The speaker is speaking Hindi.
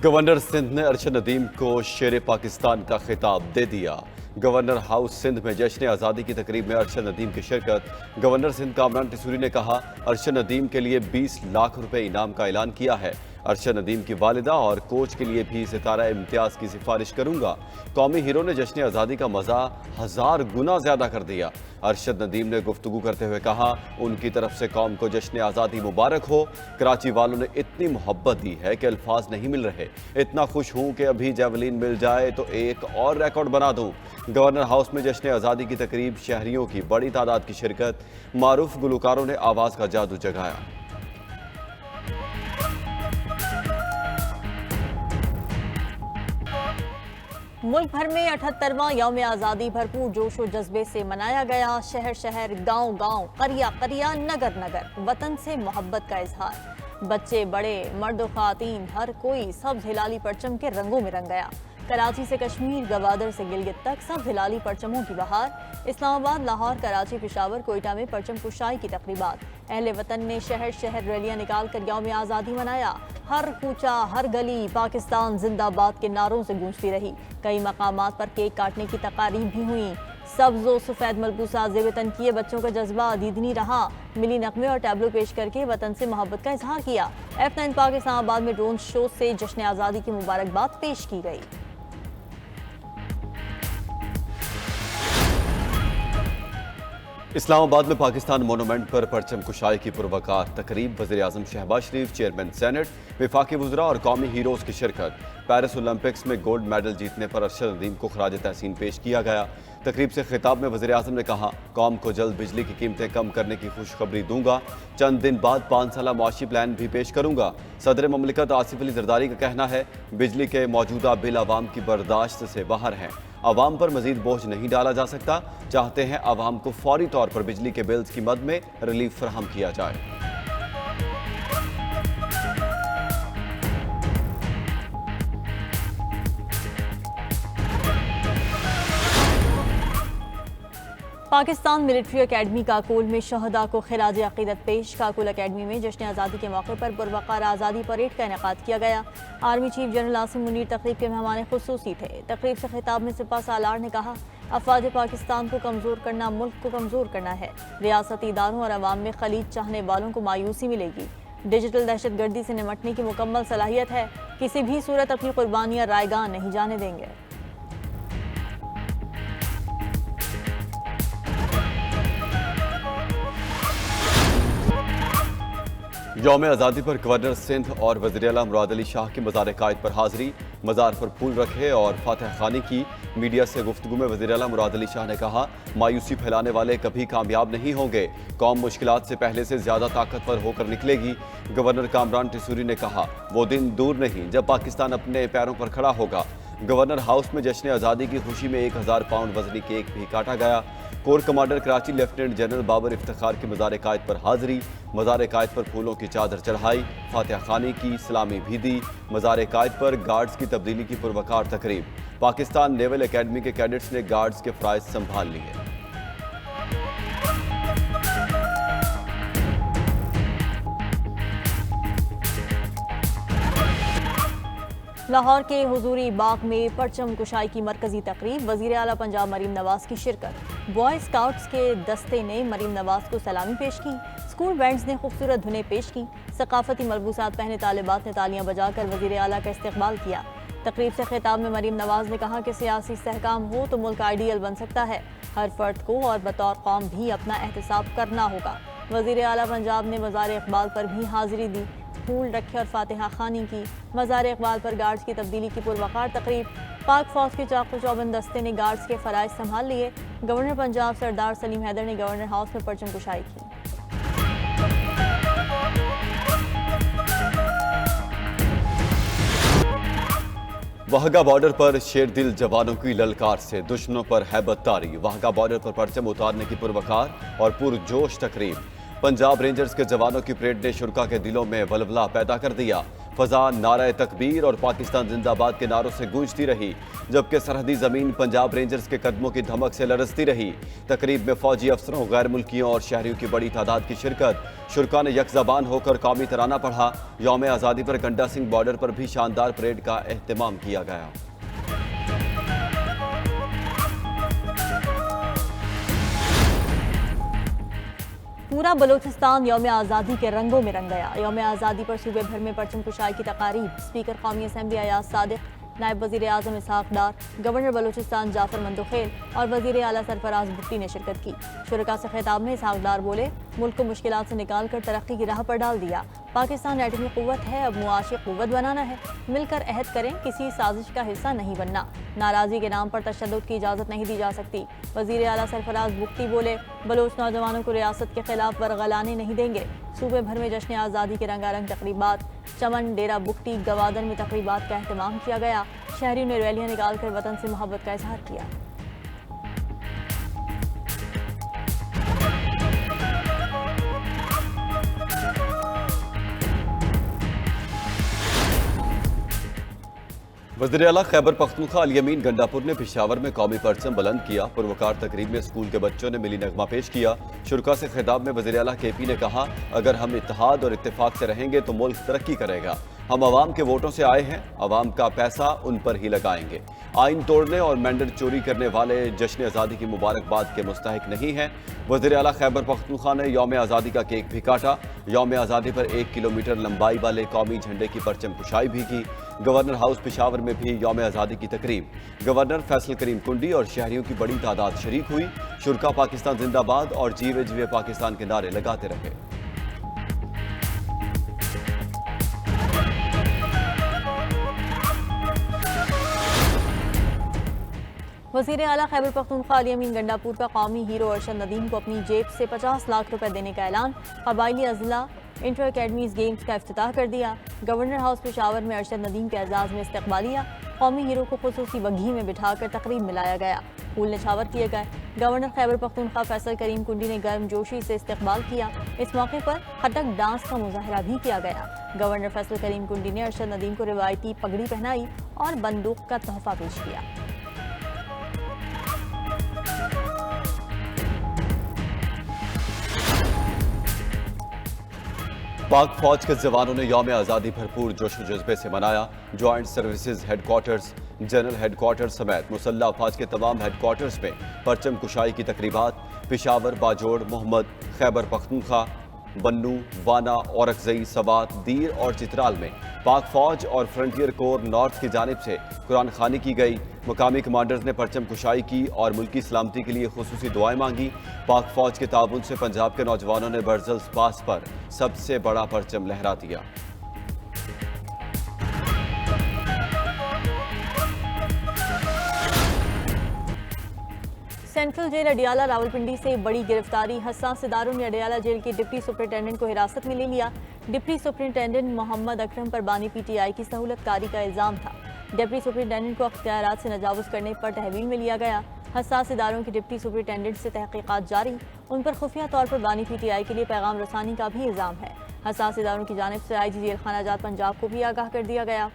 गवर्नर सिंध ने अरशद नदीम को शेर पाकिस्तान का खिताब दे दिया। गवर्नर हाउस सिंध में जश्न आज़ादी की तकरीब में अरशद नदीम की शिरकत। गवर्नर सिंध कामरान टिसूरी ने कहा, अरशद नदीम के लिए 20 लाख रुपए इनाम का ऐलान किया है। अरशद नदीम की वालिदा और कोच के लिए भी सितारा इम्तियाज की सिफारिश करूंगा। कौमी हीरो ने जश्न आज़ादी का मजा 1000 गुना ज्यादा कर दिया। अरशद नदीम ने गुफ्तगू करते हुए कहा, उनकी तरफ से कौम को जश्न आज़ादी मुबारक हो। कराची वालों ने इतनी मोहब्बत दी है कि अल्फाज नहीं मिल रहे। इतना खुश हूं कि अभी जेवलिन मिल जाए तो एक और रिकॉर्ड बना दूं। गवर्नर हाउस में जश्न आज़ादी की तकरीब, शहरियों की बड़ी तादाद की शिरकत, मारूफ गुलकारों ने आवाज़ का जादू जगाया। मुल्क भर में 78वां यौम आज़ादी भरपूर जोश और जज्बे से मनाया गया। शहर शहर, गांव गांव, करिया करिया, नगर नगर वतन से मोहब्बत का इजहार। बच्चे बड़े, मर्द ख्वातीन, हर कोई सब हिलाली परचम के रंगों में रंग गया। कराची से कश्मीर, गवादर से गिलगित तक सब हिलाली परचमों की बहार। इस्लामाबाद, लाहौर, कराची, पेशावर, कोयटा में परचम कुशाई की तकरीबात। अहले वतन ने शहर शहर रैलियां निकाल कर यौम आज़ादी मनाया। हर कूचा, हर गली पाकिस्तान जिंदाबाद के नारों से गूंजती रही। कई मकामात पर केक काटने की तकारीब भी हुई। सब्ज़ सफ़ेद मलबूसा ज़ेब तन किए बच्चों का जज्बा दीदनी रहा। मिली नगमे और टैबलो पेश करके वतन से मोहब्बत का इजहार किया। F9 पाक इस्लामाबाद में ड्रोन शो से जश्न आज़ादी की मुबारकबाद पेश की गई। इस्लामाबाद में पाकिस्तान मोनूमेंट पर परचम कुशाई की पुरवकार तकरीब। वज़ीर आज़म शहबाज शरीफ, चेयरमैन सेनेट, वफाकी वज़रा और कौमी हीरोज़ की शिरकत। पेरिस ओलंपिक्स में गोल्ड मेडल जीतने पर अरशद नदीम को खराज तहसीन पेश किया गया। तकरीब से खिताब में वज़ीर आज़म ने कहा, कौम को जल्द बिजली की कीमतें कम करने की खुशखबरी दूंगा। चंद दिन बाद 5 साला मुआशी प्लान भी पेश करूंगा। सदर ममलिकत आसिफ अली जरदारी का कहना है, बिजली के मौजूदा बिल आवाम की बर्दाश्त से बाहर हैं। आवाम पर मजीद बोझ नहीं डाला जा सकता। चाहते हैं आवाम को फौरी तौर पर बिजली के बिल्स की मद में रिलीफ फराहम किया जाए। पाकिस्तान मिलिट्री अकेडमी काकुल में शहदा को खिराज अकीदत पेश। काकुल अकेडमी में जश्न आज़ादी के मौके पर पुरवकार आज़ादी परेड का इनेकाद किया गया। Army chief general Asim Munir तकरीब के मेहमान खुसूसी थे। तकरीब से खिताब में सिपा सालार ने कहा, अफवाज पाकिस्तान को कमज़ोर करना मुल्क को कमज़ोर करना है। रियासती इदारों और अवाम में खलीज चाहने वालों को मायूसी मिलेगी। डिजिटल दहशत गर्दी से निमटने की मुकम्मल सलाहियत है। किसी भी सूरत अपनी कुर्बानियाँ रायगां नहीं जाने देंगे। यौम आज़ादी पर गवर्नर सिंध और वज़ीर आला मुराद अली शाह की मज़ार कायद पर हाजिरी। मज़ार पर फूल रखे और फातह खानी की। मीडिया से गुफ्तगू में वज़ीर आला मुराद अली शाह ने कहा, मायूसी फैलाने वाले कभी कामयाब नहीं होंगे। कौम मुश्किलात से पहले से ज़्यादा ताकतवर होकर निकलेगी। गवर्नर कामरान टिसूरी ने कहा, वो दिन दूर नहीं जब पाकिस्तान अपने पैरों पर खड़ा होगा। गवर्नर हाउस में जश्न आज़ादी की खुशी में 1000 पाउंड वजनी केक भी काटा गया। Corps commander Karachi lieutenant general Babar Iftikhar की मज़ार कायद पर हाजिरी। मज़ार कायद पर फूलों की चादर चढ़ाई, फातिहा खानी की, सलामी भी दी। मज़ार कायद पर गार्ड्स की तब्दीली की पुरवकार तकरीब। पाकिस्तान नेवल अकेडमी के कैडेट्स ने गार्ड्स के फ़राइज़ संभाल लिए। लाहौर के हुजूरी बाग में परचम कुशाई की मरकजी तकरीब। वज़ीर आला पंजाब मरीम नवाज की शिरकत। बॉय स्काउट्स के दस्ते ने मरीम नवाज को सलामी पेश की। स्कूल बैंड्स ने खूबसूरत धुनें पेश की। सकाफती मलबूसात पहने तालिबात ने तालियां बजाकर वज़ीर आला का इस्तकबाल किया। तकरीब से खिताब में मरीम नवाज ने कहा कि सियासी इस्तेहकाम हो तो मुल्क आइडियल बन सकता है। हर फर्द को और बतौर कौम भी अपना एहतसाब करना होगा। वज़ीर आला पंजाब ने मज़ार इकबाल पर भी हाजिरी दी। फूल रखे और फातिहा खानी की। मज़ार इकबाल पर गार्ड्स की तब्दीली की पुरवकार तकरीब। पाक फौज के चाकू चौबंद दस्ते ने गार्ड्स के फ़राइज़ संभाल लिए। गवर्नर पंजाब सरदार सलीम हैदर ने गवर्नर हाउस में परचम कुशाई की। वाहगा बॉर्डर पर शेरदिल जवानों की ललकार से दुश्मनों पर हैबत तारी। वाहगा बॉर्डर पर परचम उतारने की पुरवकार और पुरजोश तकरीब। पंजाब रेंजर्स के जवानों की परेड ने शुरा के दिलों में वलवला पैदा कर दिया। फजा नारे तकबीर और पाकिस्तान जिंदाबाद के नारों से गूंजती रही, जबकि सरहदी जमीन पंजाब रेंजर्स के कदमों की धमक से लरजती रही। तकरीब में फौजी अफसरों, गैर मुल्कियों और शहरियों की बड़ी तादाद की शिरकत। शुरा ने यकजबान होकर कौमी तराना पढ़ा। यौम आज़ादी पर गंडा सिंह बॉर्डर पर भी शानदार परेड का एहतमाम किया गया। पूरा बलूचिस्तान यौम आज़ादी के रंगों में रंग गया। यौम आज़ादी पर सूबे भर में परचम कुशाई की तकारीब। स्पीकर कौमी असम्बली अयाज सादिक, नायब वज़ीर आज़म इसहाक डार, गवर्नर बलूचिस्तान जाफर मंदोखेल और वज़ीर आला सरफराज भुट्टी ने शिरकत की। शुरका से खिताब में इसहाक डार बोले, मुल्क को मुश्किलात से निकाल कर तरक्की की राह पर डाल दिया। पाकिस्तान एटमी क़ुव्वत है, अब मुआशी क़ुव्वत बनाना है। मिलकर अहद करें, किसी साजिश का हिस्सा नहीं बनना। नाराज़गी के नाम पर तशद्दुद की इजाज़त नहीं दी जा सकती। वज़ीर आला सरफराज भुट्टी बोले, बलोच नौजवानों को रियासत के खिलाफ बरगलाने नहीं देंगे। सूबे भर में जश्न आज़ादी के रंगारंग तकरीबात। चमन, डेरा बुगटी, गवादर में तकरीबात का अहतमाम किया गया। शहरियों ने रैलियां निकालकर वतन से मोहब्बत का इजहार किया। वज़ीर आला खैबर पख्तूनख्वा अल यमीन गंडापुर ने पेशावर में कौमी परचम बुलंद किया। पुरवकार तकरीब में स्कूल के बच्चों ने मिली नगमा पेश किया। शुरा से खिताब में वज़ीर आला KP ने कहा, अगर हम इत्तेहाद और इत्तेफाक से रहेंगे तो मुल्क तरक्की करेगा। हम आवाम के वोटों से आए हैं, आवाम का पैसा उन पर ही लगाएंगे। आइन तोड़ने और मैंडेट चोरी करने वाले जश्न आज़ादी की मुबारकबाद के मुस्तहिक नहीं हैं। वज़ीर आला खैबर पख्तूनख्वा ने यौम आज़ादी का केक भी काटा। यौम आज़ादी पर 1 किलोमीटर लंबाई वाले कौमी झंडे की परचम कुशाई भी की। गवर्नर हाउस पेशावर में भी यौम आज़ादी की तकरीब। गवर्नर फैसल करीम कुंडी और शहरियों की बड़ी तादाद शरीक हुई। शुरा पाकिस्तान जिंदाबाद और जीवे जीवे पाकिस्तान के नारे लगाते रहे। वज़ीर आला खैबर पख्तूनख्वा अल यमीन गंडापुर का कौमी हीरो अरशद नदीम को अपनी जेब से 50 लाख रुपए देने का ऐलान। कबायली अजला इंटर अकेडमीज गेम्स का इफ्तिताह कर दिया। गवर्नर हाउस पेशावर में अरशद नदीम के एजाज़ में इस्तकबालिया। कौमी हीरो को खुसूसी बग्घी में बिठाकर तकरीब में लाया गया। फूल निछावर किए गए। गवर्नर खैबर पख्तूनख्वा फैसल करीम कुंडी ने गर्मजोशी से इस्तकबाल किया। इस मौके पर खटक डांस का मुजाहरा भी किया गया। गवर्नर फैसल करीम कुंडी ने अरशद नदीम को रिवायती पगड़ी पहनाई और बंदूक का तोहफा पेश किया। पाक फौज के जवानों ने यौम आज़ादी भरपूर जोश व जज्बे से मनाया। Joint services headquarters, general headquarters समेत मुसल्लह अफवाज के तमाम हेडक्वार्टर्स में परचम कुशाई की तकरीबात। पेशावर, बाजोड़, मोहम्मद, खैबर पख्तूनख्वा, बन्नू, वाना, औरकजई, सवात, दीर और चित्राल में पाक फौज और फ्रंटियर कोर नॉर्थ की जानिब से कुरान खानी की गई। मुकामी कमांडर्स ने परचम कुशाई की और मुल्की सलामती के लिए खुसूसी दुआएं मांगी। पाक फौज के ताउन से पंजाब के नौजवानों ने बर्जल्स पास पर सबसे बड़ा परचम लहरा दिया। सेंट्रल जेल अडियाला रावलपिंडी से बड़ी गिरफ्तारी। हसास इदारों ने अडियाला जेल के डिप्टी सुपरिटेंडेंट को हिरासत में ले लिया। डिप्टी सुपरिटेंडेंट मोहम्मद अकरम पर बानी PTI की सहूलतकारी का इल्जाम था। डिप्टी सुपरिटेंडेंट को अख्तियारात से नजावुज करने पर तहवील में लिया गया। हसास इदारों के डिप्टी सुपरिटेंडेंट से तहकीकात जारी। उन पर खुफिया तौर पर बानी PTI के लिए पैगाम रसानी का भी इल्जाम है। हसास इदारों की जानिब से IG जेल खाना जात पंजाब को भी आगाह कर दिया गया।